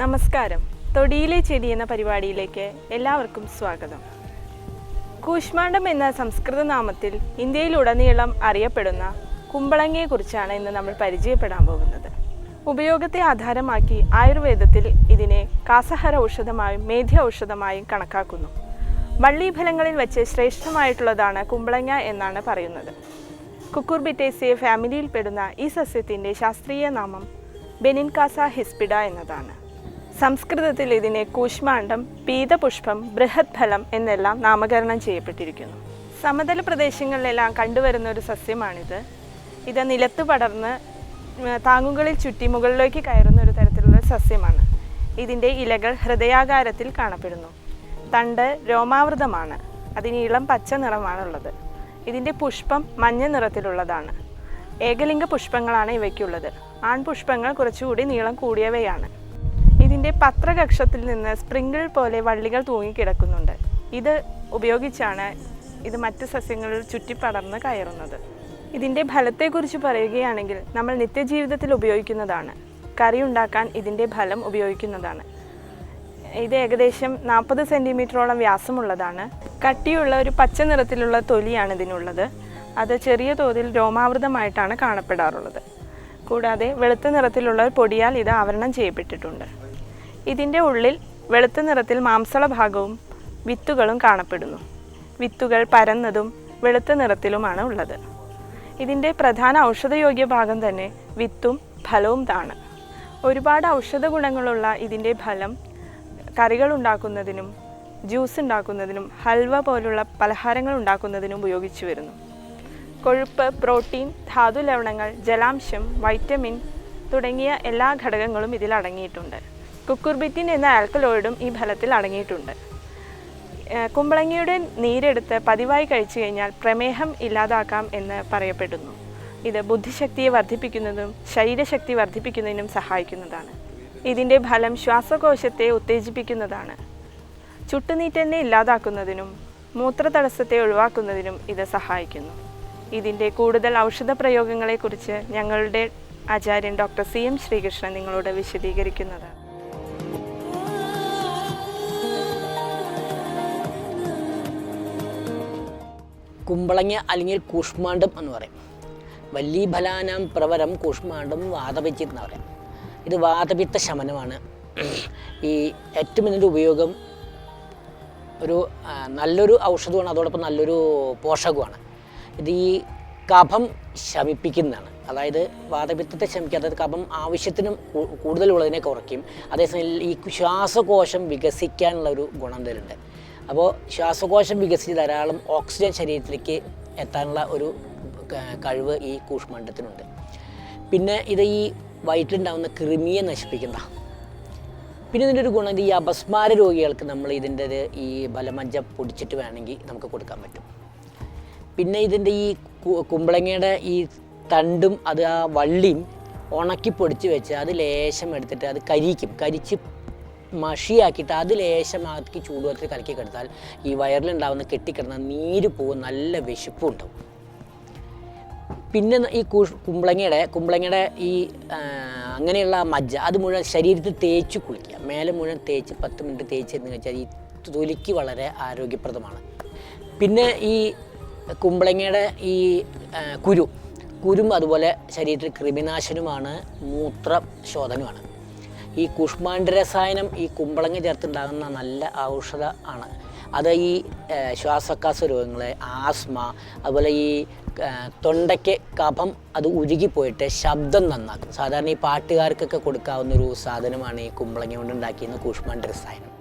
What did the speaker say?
നമസ്കാരം. തൊടിയിലെ ചെടി എന്ന പരിപാടിയിലേക്ക് എല്ലാവർക്കും സ്വാഗതം. കൂശ്മാണ്ഡം എന്ന സംസ്കൃത നാമത്തിൽ ഇന്ത്യയിലുടനീളം അറിയപ്പെടുന്ന കുമ്പളങ്ങയെക്കുറിച്ചാണ് ഇന്ന് നമ്മൾ പരിചയപ്പെടാൻ പോകുന്നത്. ഉപയോഗത്തെ ആധാരമാക്കി ആയുർവേദത്തിൽ ഇതിനെ കാസഹര ഔഷധമായും മേധ്യ ഔഷധമായും കണക്കാക്കുന്നു. വള്ളീഫലങ്ങളിൽ വെച്ച് ശ്രേഷ്ഠമായിട്ടുള്ളതാണ് കുമ്പളങ്ങ എന്നാണ് പറയുന്നത്. കുക്കുർബിറ്റേസിയെ ഫാമിലിയിൽപ്പെടുന്ന ഈ സസ്യത്തിൻ്റെ ശാസ്ത്രീയ നാമം ബെനിൻകാസ ഹിസ്പിഡ എന്നതാണ്. സംസ്കൃതത്തിൽ ഇതിനെ കൂശ്മാണ്ഡം, പീതപുഷ്പം, ബൃഹത് ഫലം എന്നെല്ലാം നാമകരണം ചെയ്യപ്പെട്ടിരിക്കുന്നു. സമതല പ്രദേശങ്ങളിലെല്ലാം കണ്ടുവരുന്ന ഒരു സസ്യമാണിത്. ഇത് നിലത്ത് പടർന്ന് താങ്ങുകളിൽ ചുറ്റി മുകളിലേക്ക് കയറുന്ന ഒരു തരത്തിലുള്ള സസ്യമാണ്. ഇതിൻ്റെ ഇലകൾ ഹൃദയാകാരത്തിൽ കാണപ്പെടുന്നു. തണ്ട് രോമാവൃതമാണ്. അതിന് ഇളം പച്ച നിറമാണുള്ളത്. ഇതിൻ്റെ പുഷ്പം മഞ്ഞ നിറത്തിലുള്ളതാണ്. ഏകലിംഗ പുഷ്പങ്ങളാണ് ഇവയ്ക്കുള്ളത്. ആൺപുഷ്പങ്ങൾ കുറച്ചുകൂടി നീളം കൂടിയവയാണ്. ഇതിൻ്റെ പത്രകക്ഷത്തിൽ നിന്ന് സ്പ്രിങ്കിൾ പോലെ വള്ളികൾ തൂങ്ങിക്കിടക്കുന്നുണ്ട്. ഇത് ഉപയോഗിച്ചാണ് ഇത് മറ്റ് സസ്യങ്ങളിൽ ചുറ്റിപ്പടർന്ന് കയറുന്നത്. ഇതിൻ്റെ ഫലത്തെക്കുറിച്ച് പറയുകയാണെങ്കിൽ നമ്മൾ നിത്യജീവിതത്തിൽ ഉപയോഗിക്കുന്നതാണ്. കറി ഉണ്ടാക്കാൻ ഇതിൻ്റെ ഫലം ഉപയോഗിക്കുന്നതാണ്. ഇത് ഏകദേശം 40 സെൻറ്റിമീറ്ററോളം വ്യാസമുള്ളതാണ്. കട്ടിയുള്ള ഒരു പച്ച നിറത്തിലുള്ള തൊലിയാണ് ഇതിനുള്ളത്. അത് ചെറിയ തോതിൽ രോമാവൃതമായിട്ടാണ് കാണപ്പെടാറുള്ളത്. കൂടാതെ വെളുത്ത നിറത്തിലുള്ള പൊടിയാൽ ഇത് ആവരണം ചെയ്യപ്പെട്ടിട്ടുണ്ട്. ഇതിൻ്റെ ഉള്ളിൽ വെളുത്ത നിറത്തിൽ മാംസള ഭാഗവും വിത്തുകളും കാണപ്പെടുന്നു. വിത്തുകൾ പരന്നതും വെളുത്ത നിറത്തിലുമാണ് ഉള്ളത്. ഇതിൻ്റെ പ്രധാന ഔഷധയോഗ്യ ഭാഗം തന്നെ വിത്തും ഫലവും ആണ്. ഒരുപാട് ഔഷധ ഗുണങ്ങളുള്ള ഇതിൻ്റെ ഫലം കറികൾ ഉണ്ടാക്കുന്നതിനും ജ്യൂസ് ഉണ്ടാക്കുന്നതിനും ഹൽവ പോലുള്ള പലഹാരങ്ങൾ ഉണ്ടാക്കുന്നതിനും ഉപയോഗിച്ചു വരുന്നു. കൊഴുപ്പ്, പ്രോട്ടീൻ, ധാതു ലവണങ്ങൾ, ജലാംശം, വൈറ്റമിൻ തുടങ്ങിയ എല്ലാ ഘടകങ്ങളും ഇതിൽ അടങ്ങിയിട്ടുണ്ട്. കുക്കുർബിറ്റിൻ എന്ന ആൽക്കലോയിഡും ഈ ഫലത്തിൽ അടങ്ങിയിട്ടുണ്ട്. കുമ്പളങ്ങയുടെ നീരെടുത്ത് പതിവായി കഴിച്ചു കഴിഞ്ഞാൽ പ്രമേഹം ഇല്ലാതാക്കാം എന്ന് പറയപ്പെടുന്നു. ഇത് ബുദ്ധിശക്തിയെ വർദ്ധിപ്പിക്കുന്നതും ശരീരശക്തി വർദ്ധിപ്പിക്കുന്നതിനും സഹായിക്കുന്നതാണ്. ഇതിൻ്റെ ഫലം ശ്വാസകോശത്തെ ഉത്തേജിപ്പിക്കുന്നതാണ്. ചുട്ടുനീറ്റലിനെ ഇല്ലാതാക്കുന്നതിനും മൂത്രതടസ്സത്തെ ഒഴിവാക്കുന്നതിനും ഇത് സഹായിക്കുന്നു. ഇതിൻ്റെ കൂടുതൽ ഔഷധ പ്രയോഗങ്ങളെക്കുറിച്ച് ഞങ്ങളുടെ ആചാര്യൻ ഡോക്ടർ CM ശ്രീകൃഷ്ണൻ നിങ്ങളോട് വിശദീകരിക്കുന്നതാണ്. കുമ്പളങ്ങ അല്ലെങ്കിൽ കൂഷ്മാണ്ഡം എന്ന് പറയും. വല്ലീഫലാനാം പ്രവരം കൂഷ്മാണ്ഡം വാതപിച്ചിത്ത് എന്ന് പറയാം. ഇത് വാതപിത്ത ശമനമാണ്. ഈ ഏറ്റവും ഇതിൻ്റെ ഉപയോഗം ഒരു നല്ലൊരു ഔഷധമാണ്, അതോടൊപ്പം നല്ലൊരു പോഷകമാണ്. ഇത് ഈ കഫം ശമിപ്പിക്കുന്നതാണ്. അതായത് വാതപിത്തത്തെ ശമിക്കുക, അതായത് കഫം ആവശ്യത്തിനും കൂടുതലുള്ളതിനെ കുറയ്ക്കും. അതേസമയം ഈ ശ്വാസകോശം വികസിക്കാനുള്ള ഒരു ഗുണം ഇതിലുണ്ട്. അപ്പോൾ ശ്വാസകോശം വികസിച്ച് ധാരാളം ഓക്സിജൻ ശരീരത്തിലേക്ക് എത്താനുള്ള ഒരു കഴിവ് ഈ കൂഷ്മാണ്ഡത്തിനുണ്ട്. പിന്നെ ഇത് ഈ വയറ്റിലുണ്ടാകുന്ന കൃമിയെ നശിപ്പിക്കുന്ന. പിന്നെ ഇതിൻ്റെ ഒരു ഗുണം, ഈ അപസ്മാര രോഗികൾക്ക് നമ്മൾ ഇതിൻ്റെ ഈ ബലമജ്ജ പൊടിച്ചിട്ട് വേണമെങ്കിൽ നമുക്ക് കൊടുക്കാൻ പറ്റും. പിന്നെ ഇതിൻ്റെ ഈ കുമ്പളങ്ങയുടെ ഈ തണ്ടും അത് ആ വള്ളിയും ഉണക്കി പൊടിച്ച് വെച്ച് അത് ലേശം എടുത്തിട്ട് അത് കരിച്ച് മഷിയാക്കിയിട്ട് അത് ലേശമാക്കി ചൂടുവെള്ളത്തിൽ കലക്കി കിടത്താൽ ഈ വയറിലുണ്ടാകുന്ന കെട്ടിക്കിടന്ന നീര് പോകും, നല്ല വിശപ്പും ഉണ്ടാവും. പിന്നെ ഈ കുമ്പളങ്ങയുടെ ഈ അങ്ങനെയുള്ള മജ്ജ അത് മുഴുവൻ ശരീരത്തിൽ തേച്ച് കുളിക്കുക. മേലെ മുഴുവൻ തേച്ച് 10 മിനിറ്റ് തേച്ചിരുന്ന് വെച്ചാൽ ഈ തൊലിക്ക് വളരെ ആരോഗ്യപ്രദമാണ്. പിന്നെ ഈ കുമ്പളങ്ങയുടെ ഈ കുരും അതുപോലെ ശരീരത്തിൽ കൃമിനാശനുമാണ്, മൂത്രശോധനമാണ്. ഈ കൂഷ്മാണ്ഡ രസായനം ഈ കുമ്പളങ്ങ ചേർത്തുണ്ടാകുന്ന നല്ല ഔഷധ ആണ്. അത് ഈ ശ്വാസോച്ഛ്വാസ രോഗങ്ങൾ, ആസ്മ, അതുപോലെ ഈ തൊണ്ടയ്ക്ക് കഫം അത് ഉരുകിപ്പോയിട്ട് ശബ്ദം നന്നാക്കും. സാധാരണ ഈ പാട്ടുകാർക്കൊക്കെ കൊടുക്കാവുന്നൊരു സാധനമാണ് ഈ കുമ്പളങ്ങ കൊണ്ട് ഉണ്ടാക്കിയിരുന്ന കൂഷ്മാണ്ഡ രസായനം.